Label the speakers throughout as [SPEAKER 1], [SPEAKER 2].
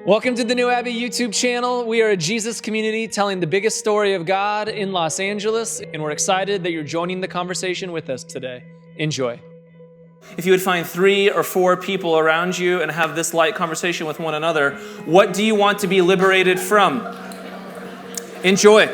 [SPEAKER 1] Welcome to the New Abbey YouTube channel. We are a Jesus community telling the biggest story of God in Los Angeles, and we're excited that you're joining the conversation with us today. Enjoy. If you would find 3 or 4 people around you and have this light conversation with one another, what do you want to be liberated from? Enjoy.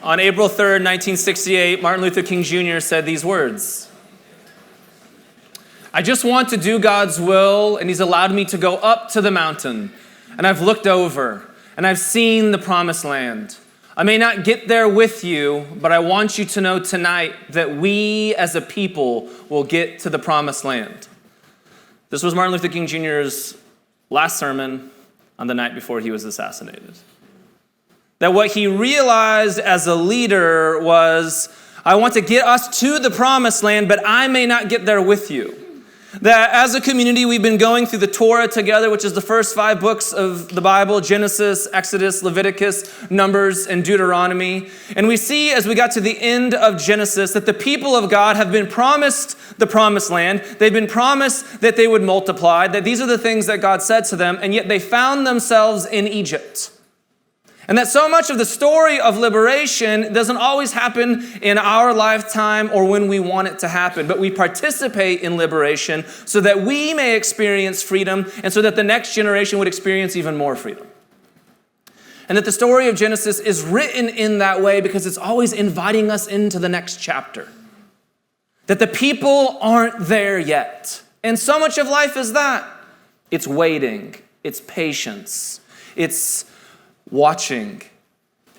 [SPEAKER 1] On April 3rd, 1968, Martin Luther King Jr. said these words, "I just want to do God's will, and He's allowed me to go up to the mountain, and I've looked over, and I've seen the promised land. I may not get there with you, but I want you to know tonight that we as a people will get to the promised land." This was Martin Luther King Jr.'s last sermon on the night before he was assassinated. That what he realized as a leader was, I want to get us to the promised land, but I may not get there with you. That as a community, we've been going through the Torah together, which is the first 5 books of the Bible, Genesis, Exodus, Leviticus, Numbers, and Deuteronomy. And we see as we got to the end of Genesis that the people of God have been promised the promised land. They've been promised that they would multiply, that these are the things that God said to them, and yet they found themselves in Egypt. And that so much of the story of liberation doesn't always happen in our lifetime or when we want it to happen, but we participate in liberation so that we may experience freedom and so that the next generation would experience even more freedom. And that the story of Genesis is written in that way because it's always inviting us into the next chapter. That the people aren't there yet. And so much of life is that. It's waiting. It's patience. It's watching.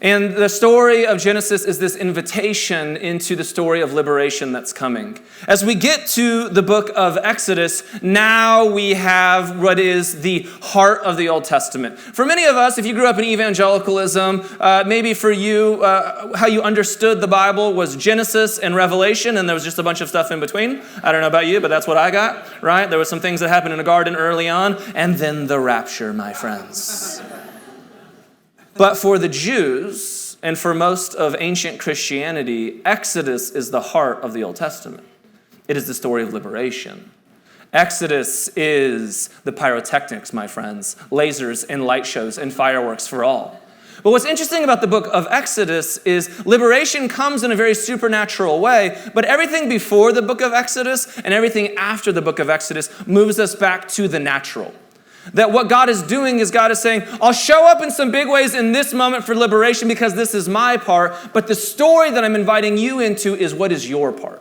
[SPEAKER 1] And the story of Genesis is this invitation into the story of liberation that's coming. As we get to the book of Exodus, now we have what is the heart of the Old Testament. For many of us, if you grew up in evangelicalism, maybe for you, how you understood the Bible was Genesis and Revelation, and there was just a bunch of stuff in between. I don't know about you, but that's what I got, right? There were some things that happened in the garden early on, and then the rapture, my friends. But for the Jews, and for most of ancient Christianity, Exodus is the heart of the Old Testament. It is the story of liberation. Exodus is the pyrotechnics, my friends, lasers and light shows and fireworks for all. But what's interesting about the book of Exodus is liberation comes in a very supernatural way, but everything before the book of Exodus and everything after the book of Exodus moves us back to the natural. That what God is doing is God is saying, I'll show up in some big ways in this moment for liberation because this is my part, but the story that I'm inviting you into is what is your part?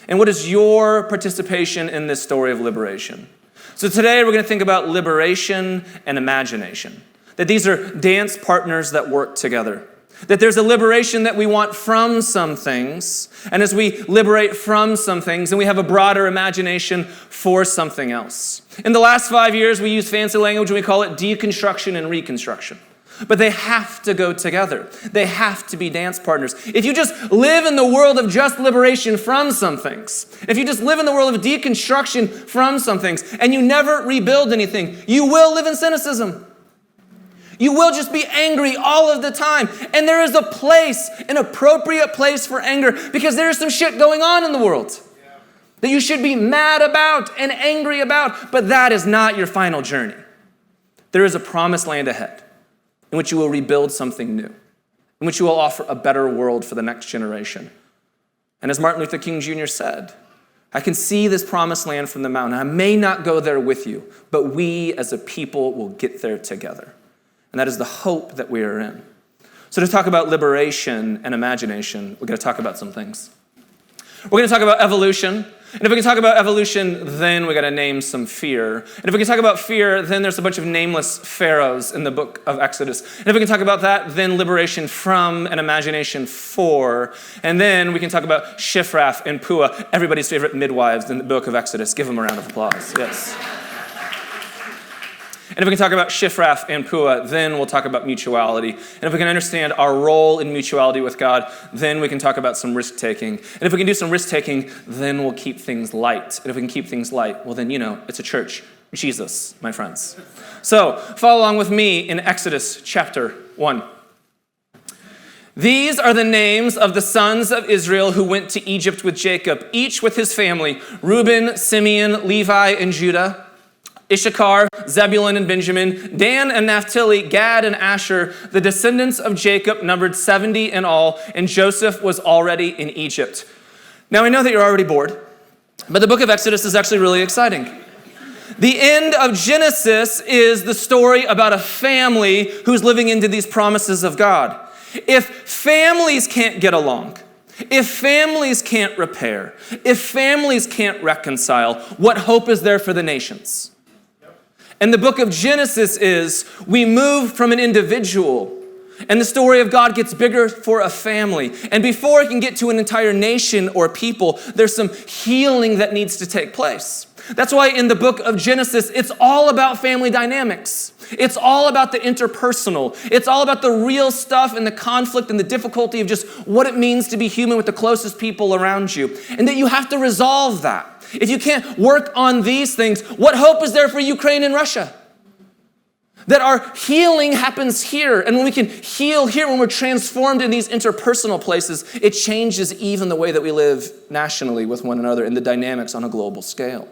[SPEAKER 1] And what is your participation in this story of liberation? So today we're going to think about liberation and imagination. That these are dance partners that work together. That there's a liberation that we want from some things, and as we liberate from some things, then we have a broader imagination for something else. In the last 5 years, we use fancy language and we call it deconstruction and reconstruction. But they have to go together. They have to be dance partners. If you just live in the world of just liberation from some things, if you just live in the world of deconstruction from some things, and you never rebuild anything, you will live in cynicism. You will just be angry all of the time. And there is a place, an appropriate place for anger, because there is some shit going on in the world that you should be mad about and angry about, but that is not your final journey. There is a promised land ahead in which you will rebuild something new, in which you will offer a better world for the next generation. And as Martin Luther King Jr. said, I can see this promised land from the mountain. I may not go there with you, but we as a people will get there together. And that is the hope that we are in. So to talk about liberation and imagination, we're going to talk about some things. We're going to talk about evolution. And if we can talk about evolution, then we got to name some fear. And if we can talk about fear, then there's a bunch of nameless pharaohs in the book of Exodus. And if we can talk about that, then liberation from and imagination for. And then we can talk about Shiphrah and Puah, everybody's favorite midwives in the book of Exodus. Give them a round of applause. Yes. And if we can talk about Shifraf and Pua, then we'll talk about mutuality. And if we can understand our role in mutuality with God, then we can talk about some risk-taking. And if we can do some risk-taking, then we'll keep things light. And if we can keep things light, well then, it's a church. Jesus, my friends. So, follow along with me in Exodus chapter 1. These are the names of the sons of Israel who went to Egypt with Jacob, each with his family: Reuben, Simeon, Levi, and Judah, Issachar, Zebulun, and Benjamin, Dan and Naphtali, Gad and Asher. The descendants of Jacob numbered 70 in all, and Joseph was already in Egypt. Now, I know that you're already bored, but the book of Exodus is actually really exciting. The end of Genesis is the story about a family who's living into these promises of God. If families can't get along, if families can't repair, if families can't reconcile, what hope is there for the nations? And the book of Genesis is, we move from an individual, and the story of God gets bigger for a family. And before it can get to an entire nation or people, there's some healing that needs to take place. That's why in the book of Genesis, it's all about family dynamics. It's all about the interpersonal. It's all about the real stuff and the conflict and the difficulty of just what it means to be human with the closest people around you. And that you have to resolve that. If you can't work on these things, what hope is there for Ukraine and Russia? That our healing happens here. And when we can heal here, when we're transformed in these interpersonal places, it changes even the way that we live nationally with one another and the dynamics on a global scale.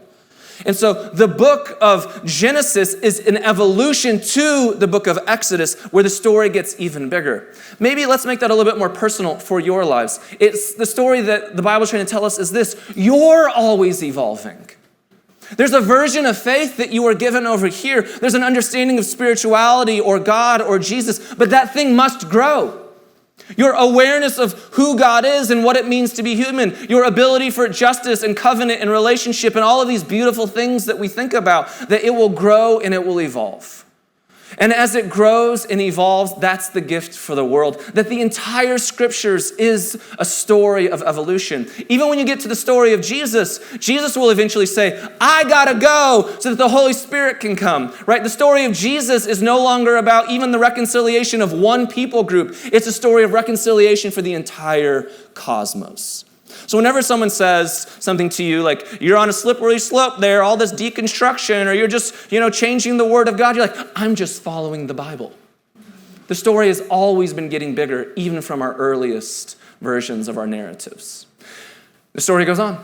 [SPEAKER 1] And so the book of Genesis is an evolution to the book of Exodus where the story gets even bigger. Maybe let's make that a little bit more personal for your lives. It's the story that the Bible's trying to tell us is this: you're always evolving. There's a version of faith that you are given over here. There's an understanding of spirituality or God or Jesus, but that thing must grow. Your awareness of who God is and what it means to be human, your ability for justice and covenant and relationship and all of these beautiful things that we think about, that it will grow and it will evolve. And as it grows and evolves, that's the gift for the world. That the entire scriptures is a story of evolution. Even when you get to the story of Jesus, Jesus will eventually say, I gotta go so that the Holy Spirit can come, right? The story of Jesus is no longer about even the reconciliation of one people group. It's a story of reconciliation for the entire cosmos. So whenever someone says something to you like, you're on a slippery slope there, all this deconstruction, or you're just, changing the word of God, you're like, I'm just following the Bible. The story has always been getting bigger, even from our earliest versions of our narratives. The story goes on.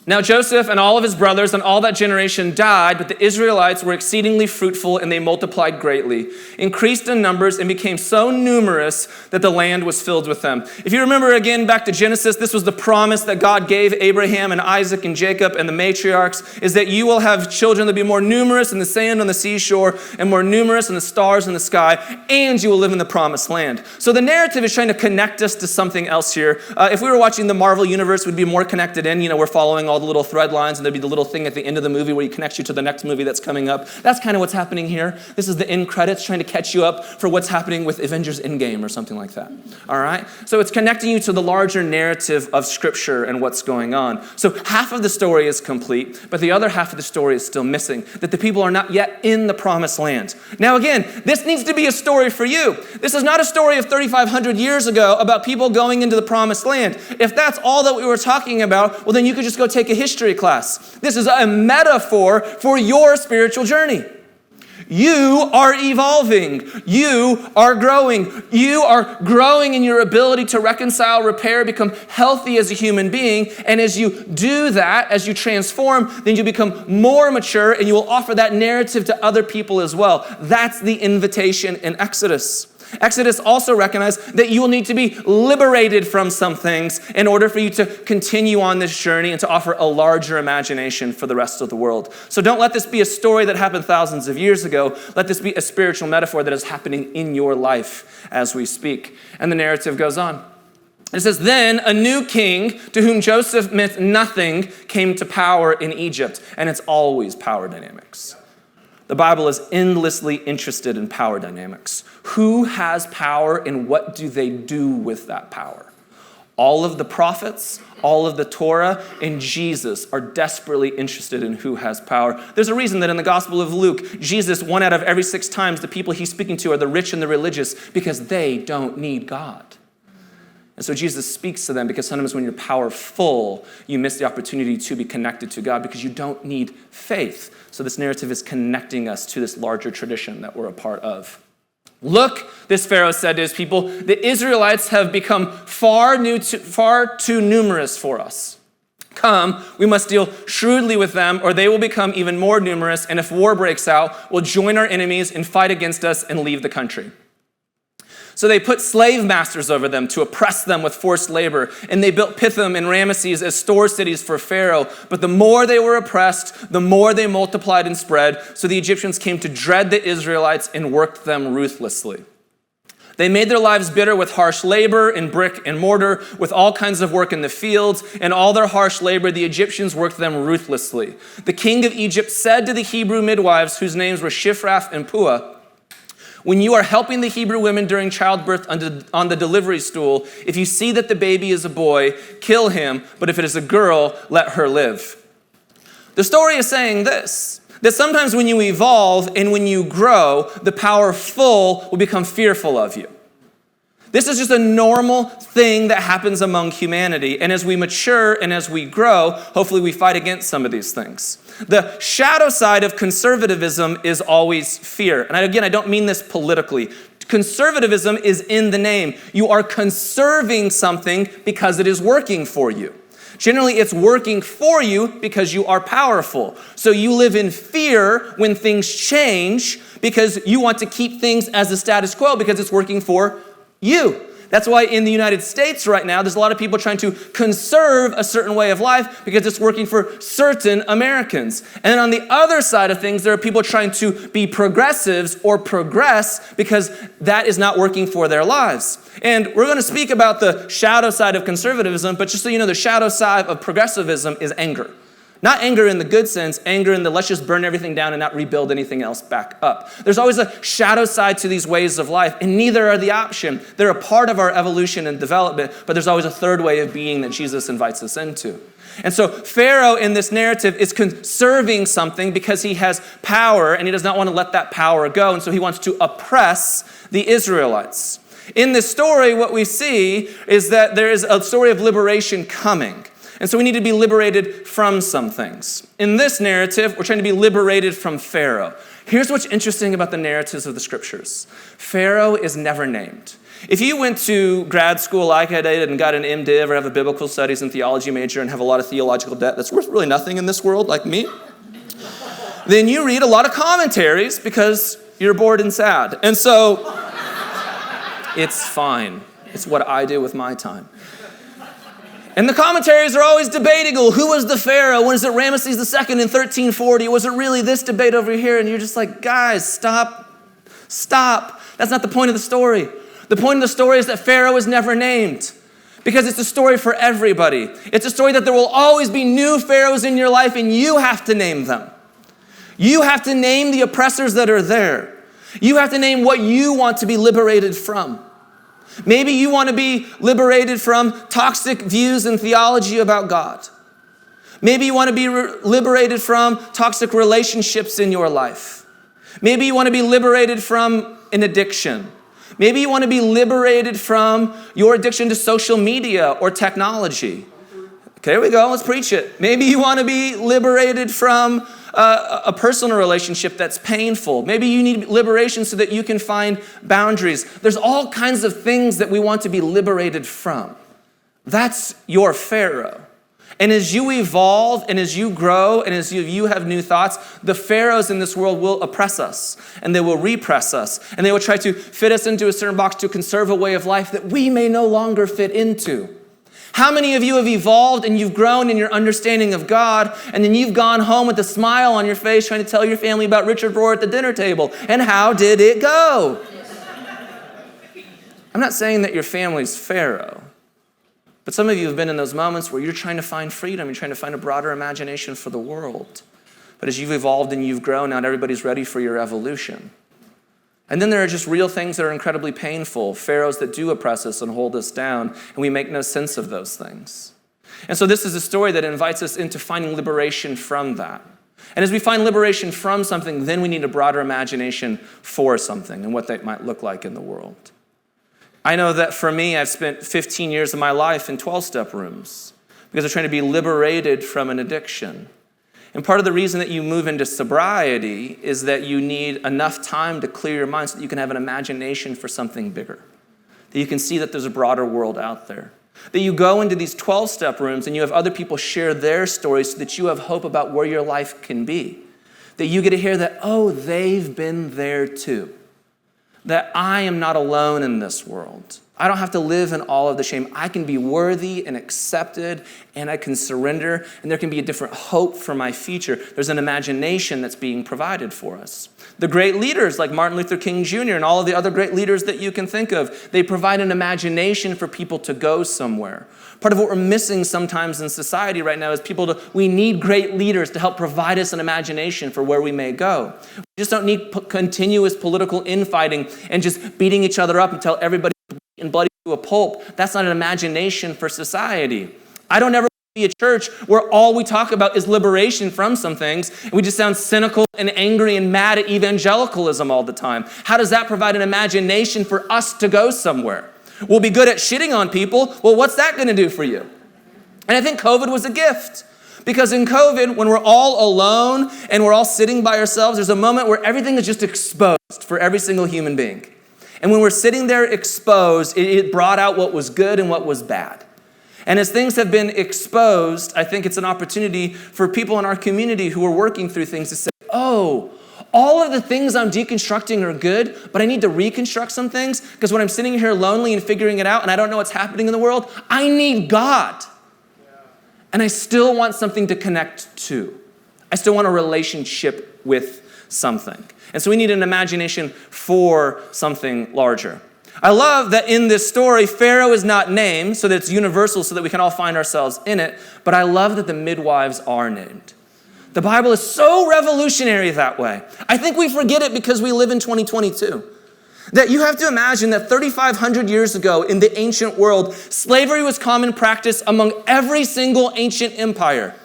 [SPEAKER 1] Now Joseph and all of his brothers and all that generation died, but the Israelites were exceedingly fruitful and they multiplied greatly, increased in numbers and became so numerous that the land was filled with them. If you remember again back to Genesis, this was the promise that God gave Abraham and Isaac and Jacob and the matriarchs, is that you will have children that will be more numerous than the sand on the seashore and more numerous than the stars in the sky, and you will live in the promised land. So the narrative is trying to connect us to something else here. If we were watching the Marvel universe, we'd be more connected in. We're following all the little thread lines, and there'd be the little thing at the end of the movie where he connects you to the next movie that's coming up. That's kind of what's happening here. This is the end credits trying to catch you up for what's happening with Avengers Endgame or something like that. All right? So it's connecting you to the larger narrative of Scripture and what's going on. So half of the story is complete, but the other half of the story is still missing, that the people are not yet in the promised land. Now again, this needs to be a story for you. This is not a story of 3,500 years ago about people going into the promised land. If that's all that we were talking about, well then you could just go take a history class. This is a metaphor for your spiritual journey. You are evolving. You are growing. You are growing in your ability to reconcile, repair, become healthy as a human being. And as you do that, as you transform, then you become more mature and you will offer that narrative to other people as well. That's the invitation in Exodus. Exodus also recognized that you will need to be liberated from some things in order for you to continue on this journey and to offer a larger imagination for the rest of the world. So don't let this be a story that happened thousands of years ago. Let this be a spiritual metaphor that is happening in your life as we speak. And the narrative goes on. It says, then a new king to whom Joseph meant nothing came to power in Egypt. And it's always power dynamics. The Bible is endlessly interested in power dynamics. Who has power and what do they do with that power? All of the prophets, all of the Torah, and Jesus are desperately interested in who has power. There's a reason that in the Gospel of Luke, Jesus, 1 out of every 6 times, the people he's speaking to are the rich and the religious because they don't need God. And so Jesus speaks to them because sometimes when you're powerful, you miss the opportunity to be connected to God because you don't need faith. So this narrative is connecting us to this larger tradition that we're a part of. Look, this Pharaoh said to his people, the Israelites have become far too numerous for us. Come, we must deal shrewdly with them, or they will become even more numerous, and if war breaks out, we'll join our enemies and fight against us and leave the country. So they put slave masters over them to oppress them with forced labor, and they built Pithom and Ramesses as store cities for Pharaoh. But the more they were oppressed, the more they multiplied and spread, so the Egyptians came to dread the Israelites and worked them ruthlessly. They made their lives bitter with harsh labor in brick and mortar, with all kinds of work in the fields, and all their harsh labor, the Egyptians worked them ruthlessly. The king of Egypt said to the Hebrew midwives, whose names were Shiphrah and Puah, when you are helping the Hebrew women during childbirth on the delivery stool, if you see that the baby is a boy, kill him, but if it is a girl, let her live. The story is saying this, that sometimes when you evolve and when you grow, the powerful will become fearful of you. This is just a normal thing that happens among humanity. And as we mature and as we grow, hopefully we fight against some of these things. The shadow side of conservatism is always fear. And again, I don't mean this politically. Conservatism is in the name. You are conserving something because it is working for you. Generally, it's working for you because you are powerful. So you live in fear when things change because you want to keep things as the status quo because it's working for you. That's why in the United States right now, there's a lot of people trying to conserve a certain way of life because it's working for certain Americans. And then on the other side of things, there are people trying to be progressives or progress because that is not working for their lives. And we're going to speak about the shadow side of conservatism, but just so you know, the shadow side of progressivism is anger. Not anger in the good sense, anger in the let's just burn everything down and not rebuild anything else back up. There's always a shadow side to these ways of life, and neither are the option. They're a part of our evolution and development, but there's always a third way of being that Jesus invites us into. And so Pharaoh in this narrative is conserving something because he has power, and he does not want to let that power go, and so he wants to oppress the Israelites. In this story, what we see is that there is a story of liberation coming. And so we need to be liberated from some things. In this narrative, we're trying to be liberated from Pharaoh. Here's what's interesting about the narratives of the scriptures. Pharaoh is never named. If you went to grad school like I did and got an MDiv or have a biblical studies and theology major and have a lot of theological debt that's worth really nothing in this world like me, then you read a lot of commentaries because you're bored and sad. And so it's fine. It's what I do with my time. And the commentaries are always debating, well, who was the Pharaoh? Was it Ramesses II in 1340? Was it really this debate over here? And you're just like, guys, stop. That's not the point of the story. The point of the story is that Pharaoh is never named because it's a story for everybody. It's a story that there will always be new pharaohs in your life and you have to name them. You have to name the oppressors that are there. You have to name what you want to be liberated from. Maybe you want to be liberated from toxic views and theology about God. Maybe you want to be liberated from toxic relationships in your life. Maybe you want to be liberated from an addiction. Maybe you want to be liberated from your addiction to social media or technology. Okay, here we go. Let's preach it. Maybe you want to be liberated from a personal relationship that's painful. Maybe you need liberation so that you can find boundaries. There's all kinds of things that we want to be liberated from. That's your Pharaoh. And as you evolve and as you grow and as you have new thoughts, the pharaohs in this world will oppress us and they will repress us and they will try to fit us into a certain box to conserve a way of life that we may no longer fit into. How many of you have evolved and you've grown in your understanding of God and then you've gone home with a smile on your face trying to tell your family about Richard Rohr at the dinner table? And how did it go? I'm not saying that your family's Pharaoh, but some of you have been in those moments where you're trying to find freedom, you're trying to find a broader imagination for the world. But as you've evolved and you've grown, not everybody's ready for your evolution. And then there are just real things that are incredibly painful, pharaohs that do oppress us and hold us down, and we make no sense of those things. And so this is a story that invites us into finding liberation from that. And as we find liberation from something, then we need a broader imagination for something and what that might look like in the world. I know that for me, I've spent 15 years of my life in 12-step rooms because I'm trying to be liberated from an addiction. And part of the reason that you move into sobriety is that you need enough time to clear your mind so that you can have an imagination for something bigger, that you can see that there's a broader world out there, that you go into these 12-step rooms and you have other people share their stories so that you have hope about where your life can be, that you get to hear that, oh, they've been there too, that I am not alone in this world. I don't have to live in all of the shame. I can be worthy and accepted, and I can surrender, and there can be a different hope for my future. There's an imagination that's being provided for us. The great leaders like Martin Luther King Jr. and all of the other great leaders that you can think of, they provide an imagination for people to go somewhere. Part of what we're missing sometimes in society right now is we need great leaders to help provide us an imagination for where we may go. We just don't need continuous political infighting and just beating each other up until everybody and bloody to a pulp. That's not an imagination for society. I don't ever want to be a church where all we talk about is liberation from some things, and we just sound cynical and angry and mad at evangelicalism all the time. How does that provide an imagination for us to go somewhere? We'll be good at shitting on people. Well, what's that going to do for you? And I think COVID was a gift. Because in COVID, when we're all alone and we're all sitting by ourselves, there's a moment where everything is just exposed for every single human being. And when we're sitting there exposed, it brought out what was good and what was bad. And as things have been exposed, I think it's an opportunity for people in our community who are working through things to say, oh, all of the things I'm deconstructing are good, but I need to reconstruct some things because when I'm sitting here lonely and figuring it out and I don't know what's happening in the world, I need God. And I still want something to connect to. I still want a relationship with something. And so we need an imagination for something larger. I love that in this story, Pharaoh is not named so that it's universal so that we can all find ourselves in it, but I love that the midwives are named. The Bible is so revolutionary that way. I think we forget it because we live in 2022. That you have to imagine that 3,500 years ago in the ancient world, slavery was common practice among every single ancient empire.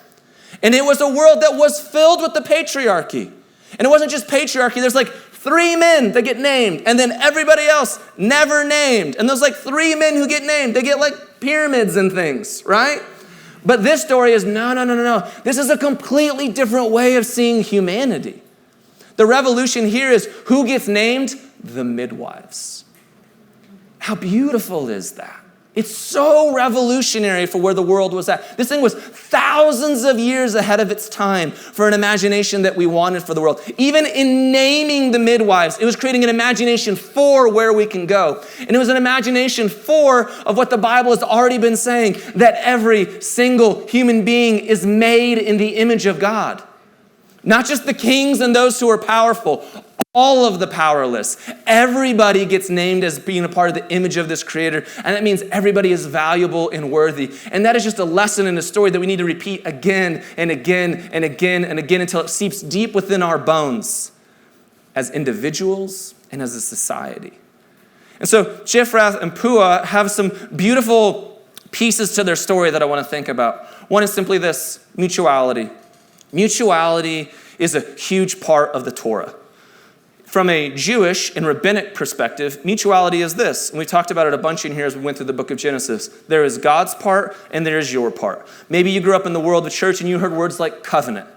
[SPEAKER 1] And it was a world that was filled with the patriarchy. And it wasn't just patriarchy. There's like 3 men that get named, and then everybody else never named. And those like 3 men who get named, they get like pyramids and things, right? But this story is no. This is a completely different way of seeing humanity. The revolution here is who gets named? The midwives. How beautiful is that? It's so revolutionary for where the world was at. This thing was thousands of years ahead of its time for an imagination that we wanted for the world. Even in naming the midwives, it was creating an imagination for where we can go. And it was an imagination of what the Bible has already been saying, that every single human being is made in the image of God. Not just the kings and those who are powerful, all of the powerless. Everybody gets named as being a part of the image of this creator, and that means everybody is valuable and worthy. And that is just a lesson in a story that we need to repeat again and again and again and again until it seeps deep within our bones as individuals and as a society. And so Shifra and Pua have some beautiful pieces to their story that I want to think about. One is simply this: mutuality. Mutuality is a huge part of the Torah. From a Jewish and rabbinic perspective, mutuality is this, and we talked about it a bunch in here as we went through the book of Genesis. There is God's part and there is your part. Maybe you grew up in the world of church and you heard words like covenant.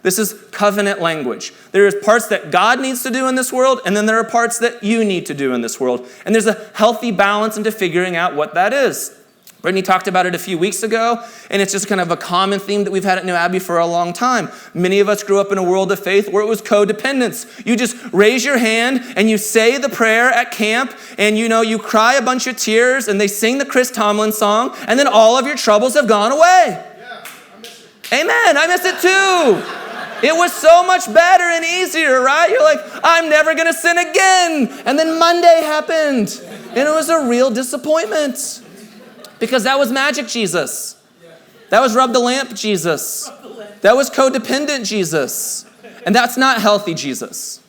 [SPEAKER 1] This is covenant language. There is parts that God needs to do in this world, and then there are parts that you need to do in this world. And there's a healthy balance into figuring out what that is. Brittany talked about it a few weeks ago, and it's just kind of a common theme that we've had at New Abbey for a long time. Many of us grew up in a world of faith where it was codependence. You just raise your hand and you say the prayer at camp, and you cry a bunch of tears, and they sing the Chris Tomlin song, and then all of your troubles have gone away.
[SPEAKER 2] Yeah, I miss it.
[SPEAKER 1] Amen. I miss it too. It was so much better and easier, right? You're like, I'm never going to sin again. And then Monday happened, and it was a real disappointment. Because that was magic Jesus. That was rub the lamp Jesus. That was codependent Jesus. And that's not healthy Jesus.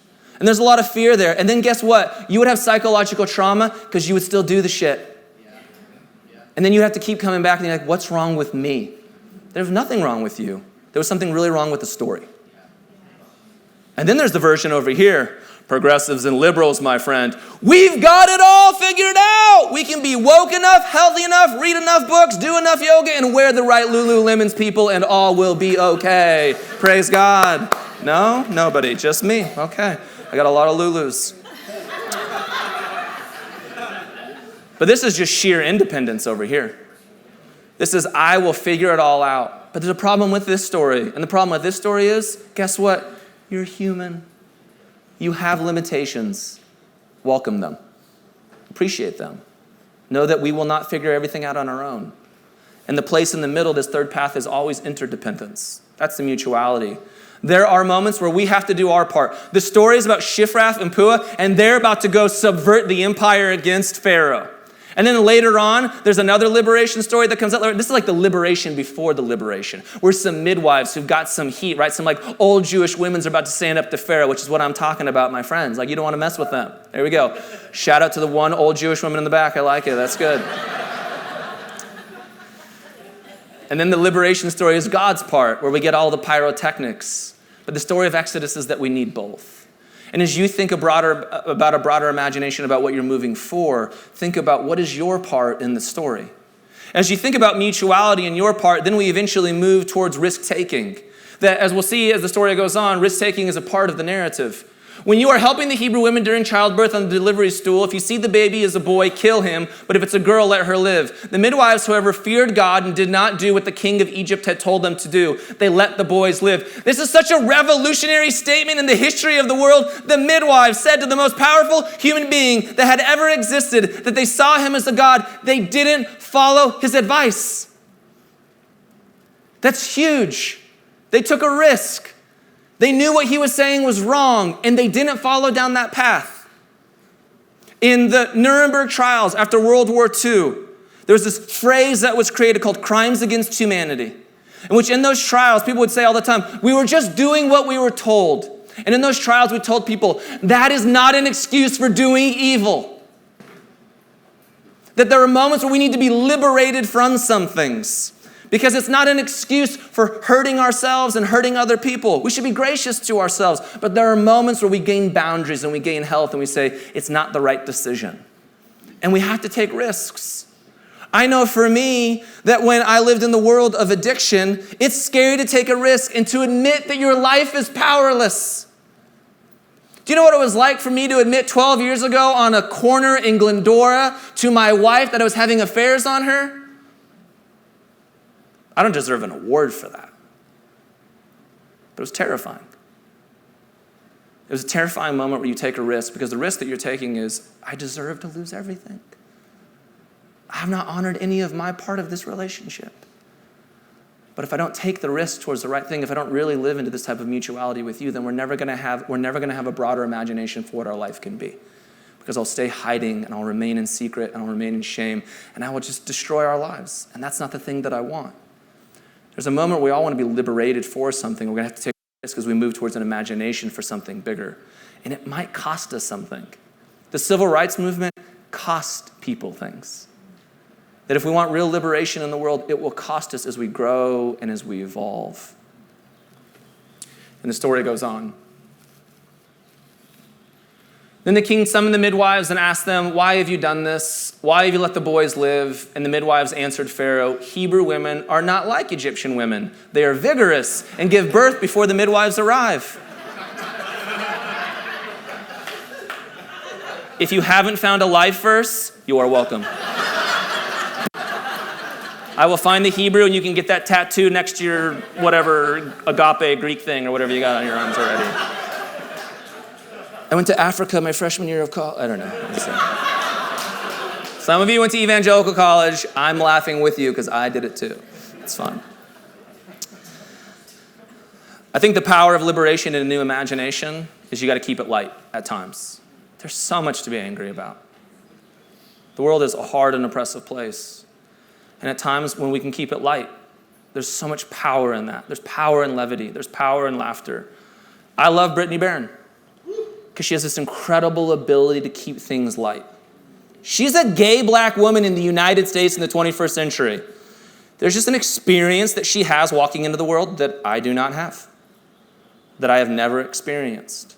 [SPEAKER 3] And there's a lot of fear there. And then guess what? You would have psychological trauma because you would still do the shit. And then you have to keep coming back and you're like, what's wrong with me? There's nothing wrong with you. There was something really wrong with the story. And then there's the version over here. Progressives and liberals, my friend. We've got it all figured out. We can be woke enough, healthy enough, read enough books, do enough yoga, and wear the right Lululemons, people, and all will be okay. Praise God. No? Nobody. Just me. Okay. I got a lot of Lulus. But this is just sheer independence over here. This is, I will figure it all out. But there's a problem with this story. And the problem with this story is, guess what? You're human. You have limitations. Welcome them. Appreciate them. Know that we will not figure everything out on our own. And the place in the middle, this third path, is always interdependence. That's the mutuality. There are moments where we have to do our part. The story is about Shiphrah and Puah, and they're about to go subvert the empire against Pharaoh. And then later on, there's another liberation story that comes out. This is like the liberation before the liberation. We're some midwives who've got some heat, right? Some like old Jewish women's are about to stand up to Pharaoh, which is what I'm talking about, my friends. Like, you don't want to mess with them. There we go. Shout out to the one old Jewish woman in the back. I like it. That's good. And then the liberation story is God's part, where we get all the pyrotechnics. But the story of Exodus is that we need both. And as you think about a broader imagination about what you're moving for, think about what is your part in the story. As you think about mutuality in your part, then we eventually move towards risk-taking. That, as we'll see as the story goes on, risk-taking is a part of the narrative. When you are helping the Hebrew women during childbirth on the delivery stool, if you see the baby as a boy, kill him, but if it's a girl, let her live. The midwives, however, feared God and did not do what the king of Egypt had told them to do. They let the boys live. This is such a revolutionary statement in the history of the world. The midwives said to the most powerful human being that had ever existed that they saw him as a god. They didn't follow his advice. That's huge. They took a risk. They knew what he was saying was wrong, and they didn't follow down that path. In the Nuremberg trials after World War II, there was this phrase that was created called crimes against humanity, in which in those trials, people would say all the time, we were just doing what we were told. And in those trials, we told people, that is not an excuse for doing evil. That there are moments where we need to be liberated from some things. Because it's not an excuse for hurting ourselves and hurting other people. We should be gracious to ourselves. But there are moments where we gain boundaries and we gain health and we say, it's not the right decision. And we have to take risks. I know for me that when I lived in the world of addiction, it's scary to take a risk and to admit that your life is powerless. Do you know what it was like for me to admit 12 years ago on a corner in Glendora to my wife that I was having affairs on her? I don't deserve an award for that. But it was terrifying. It was a terrifying moment where you take a risk, because the risk that you're taking is, I deserve to lose everything. I have not honored any of my part of this relationship. But if I don't take the risk towards the right thing, if I don't really live into this type of mutuality with you, then we're never going to have a broader imagination for what our life can be. Because I'll stay hiding and I'll remain in secret and I'll remain in shame and I will just destroy our lives. And that's not the thing that I want. There's a moment where we all want to be liberated for something. We're going to have to take risks as we move towards an imagination for something bigger. And it might cost us something. The civil rights movement cost people things. That if we want real liberation in the world, it will cost us as we grow and as we evolve. And the story goes on. Then the king summoned the midwives and asked them, why have you done this? Why have you let the boys live? And the midwives answered Pharaoh, Hebrew women are not like Egyptian women. They are vigorous and give birth before the midwives arrive. If you haven't found a life verse, you are welcome. I will find the Hebrew and you can get that tattoo next to your whatever agape Greek thing or whatever you got on your arms already. I went to Africa my freshman year of college. I don't know. Some of you went to evangelical college. I'm laughing with you because I did it too. It's fun. I think the power of liberation in a new imagination is you got to keep it light at times. There's so much to be angry about. The world is a hard and oppressive place. And at times when we can keep it light, there's so much power in that. There's power in levity. There's power in laughter. I love Brittany Barron. because she has this incredible ability to keep things light. She's a gay black woman in the United States in the 21st century. There's just an experience that she has walking into the world that I do not have, that I have never experienced.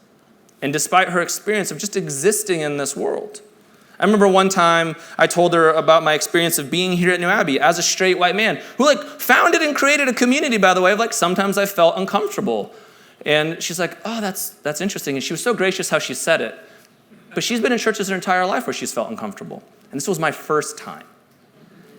[SPEAKER 3] And despite her experience of just existing in this world, I remember one time I told her about my experience of being here at New Abbey as a straight white man who founded and created a community, by the way, of sometimes I felt uncomfortable. And she's like, oh, that's interesting. And she was so gracious how she said it. But she's been in churches her entire life where she's felt uncomfortable. And this was my first time.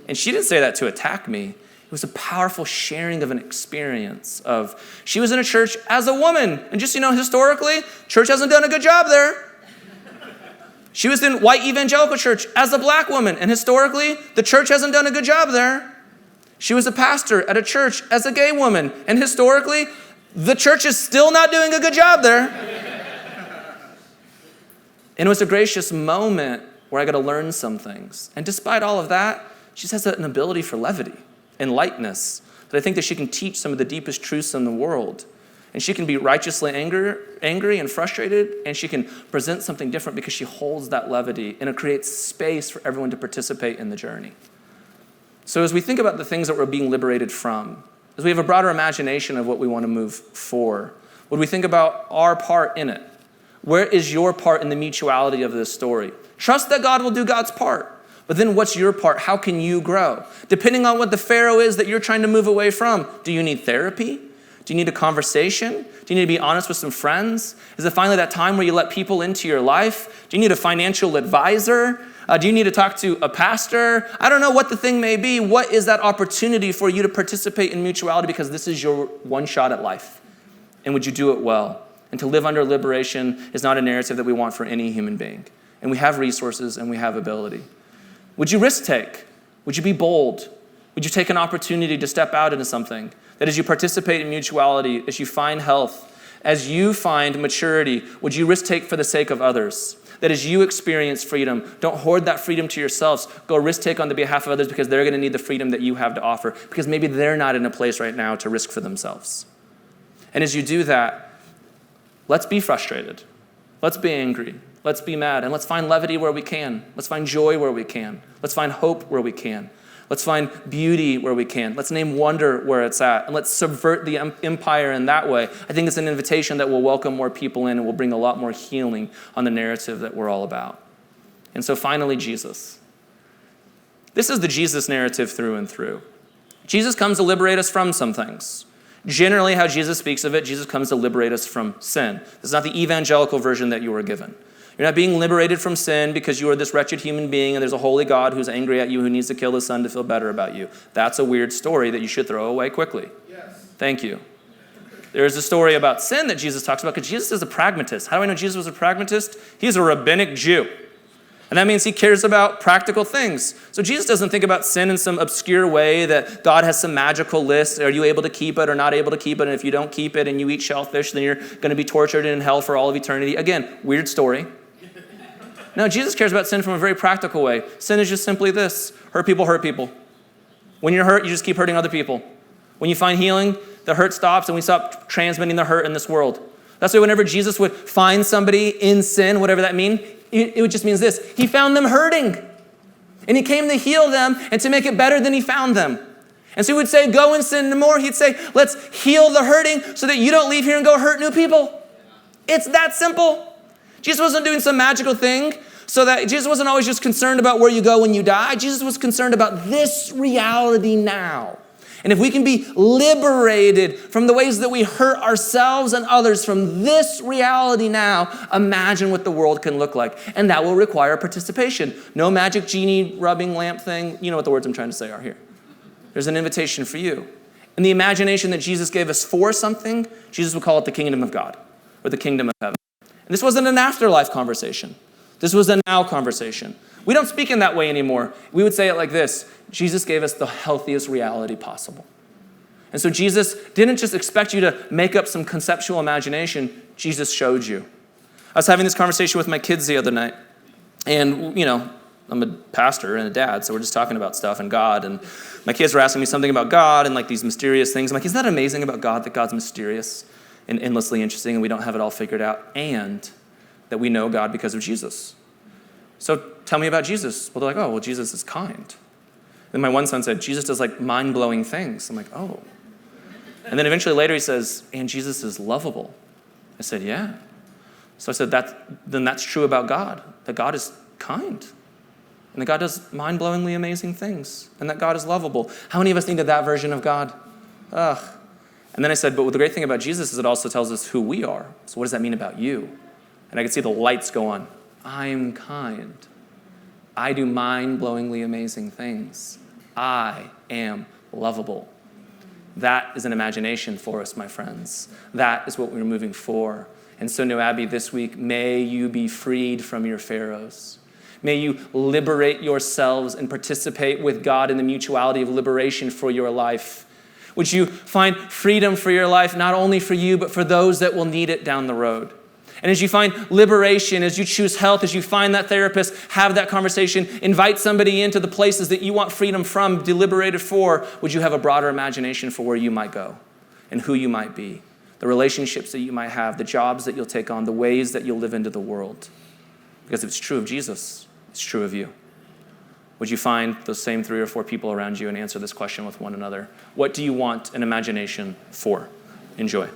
[SPEAKER 3] And she didn't say that to attack me. It was a powerful sharing of an experience of, she was in a church as a woman. And just, historically, church hasn't done a good job there. She was in white evangelical church as a black woman. And historically, the church hasn't done a good job there. She was a pastor at a church as a gay woman. And historically, the church is still not doing a good job there. And it was a gracious moment where I got to learn some things. And despite all of that, she has an ability for levity and lightness that I think that she can teach some of the deepest truths in the world. And she can be righteously angry and frustrated, and she can present something different because she holds that levity, and it creates space for everyone to participate in the journey. So as we think about the things that we're being liberated from, as we have a broader imagination of what we want to move for, would we think about our part in it? Where is your part in the mutuality of this story? Trust that God will do God's part. But then what's your part? How can you grow? Depending on what the Pharaoh is that you're trying to move away from, do you need therapy? Do you need a conversation? Do you need to be honest with some friends? Is it finally that time where you let people into your life? Do you need a financial advisor? Do you need to talk to a pastor? I don't know what the thing may be. What is that opportunity for you to participate in mutuality because this is your one shot at life? And would you do it well? And to live under liberation is not a narrative that we want for any human being. And we have resources and we have ability. Would you risk take? Would you be bold? Would you take an opportunity to step out into something? That as you participate in mutuality, as you find health, as you find maturity, would you risk take for the sake of others? That as you experience freedom, don't hoard that freedom to yourselves. Go risk take on the behalf of others because they're going to need the freedom that you have to offer because maybe they're not in a place right now to risk for themselves. And as you do that, let's be frustrated. Let's be angry. Let's be mad. And let's find levity where we can. Let's find joy where we can. Let's find hope where we can. Let's find beauty where we can. Let's name wonder where it's at. And let's subvert the empire in that way. I think it's an invitation that will welcome more people in and will bring a lot more healing on the narrative that we're all about. And so finally, Jesus. This is the Jesus narrative through and through. Jesus comes to liberate us from some things. Generally, how Jesus speaks of it, Jesus comes to liberate us from sin. This is not the evangelical version that you were given. You're not being liberated from sin because you are this wretched human being and there's a holy God who's angry at you who needs to kill his son to feel better about you. That's a weird story that you should throw away quickly.
[SPEAKER 2] Yes.
[SPEAKER 3] Thank you. There's a story about sin that Jesus talks about because Jesus is a pragmatist. How do I know Jesus was a pragmatist? He's a rabbinic Jew. And that means he cares about practical things. So Jesus doesn't think about sin in some obscure way that God has some magical list. Are you able to keep it or not able to keep it? And if you don't keep it and you eat shellfish, then you're going to be tortured in hell for all of eternity. Again, weird story. No, Jesus cares about sin from a very practical way. Sin is just simply this. Hurt people hurt people. When you're hurt, you just keep hurting other people. When you find healing, the hurt stops and we stop transmitting the hurt in this world. That's why whenever Jesus would find somebody in sin, whatever that means, it just means this. He found them hurting. And he came to heal them and to make it better than he found them. And so he would say, go and sin no more. He'd say, let's heal the hurting so that you don't leave here and go hurt new people. It's that simple. Jesus wasn't doing some magical thing so that Jesus wasn't always just concerned about where you go when you die. Jesus was concerned about this reality now. And if we can be liberated from the ways that we hurt ourselves and others from this reality now, imagine what the world can look like. And that will require participation. No magic genie rubbing lamp thing. You know what the words I'm trying to say are here. There's an invitation for you. And the imagination that Jesus gave us for something, Jesus would call it the kingdom of God or the kingdom of heaven. And this wasn't an afterlife conversation. This was a now conversation. We don't speak in that way anymore. We would say it like this. Jesus gave us the healthiest reality possible. And so Jesus didn't just expect you to make up some conceptual imagination. Jesus showed you. I was having this conversation with my kids the other night. And, I'm a pastor and a dad, so we're just talking about stuff and God. And my kids were asking me something about God and like these mysterious things. I'm like, isn't that amazing about God, that God's mysterious and endlessly interesting and we don't have it all figured out? And that we know God because of Jesus. So tell me about Jesus. Well, they're like, oh, well, Jesus is kind. Then my one son said, Jesus does like mind-blowing things. I'm like, oh. And then eventually later he says, and Jesus is lovable. I said, yeah. So I said, then that's true about God, that God is kind. And that God does mind-blowingly amazing things. And that God is lovable. How many of us needed that version of God? Ugh. And then I said, but the great thing about Jesus is it also tells us who we are. So what does that mean about you? And I could see the lights go on. I'm kind. I do mind-blowingly amazing things. I am lovable. That is an imagination for us, my friends. That is what we're moving for. And so, New Abbey, this week, may you be freed from your pharaohs. May you liberate yourselves and participate with God in the mutuality of liberation for your life. Would you find freedom for your life, not only for you, but for those that will need it down the road? And as you find liberation, as you choose health, as you find that therapist, have that conversation, invite somebody into the places that you want freedom from, be liberated for, would you have a broader imagination for where you might go and who you might be, the relationships that you might have, the jobs that you'll take on, the ways that you'll live into the world? Because if it's true of Jesus, it's true of you. Would you find those same 3 or 4 people around you and answer this question with one another? What do you want an imagination for? Enjoy.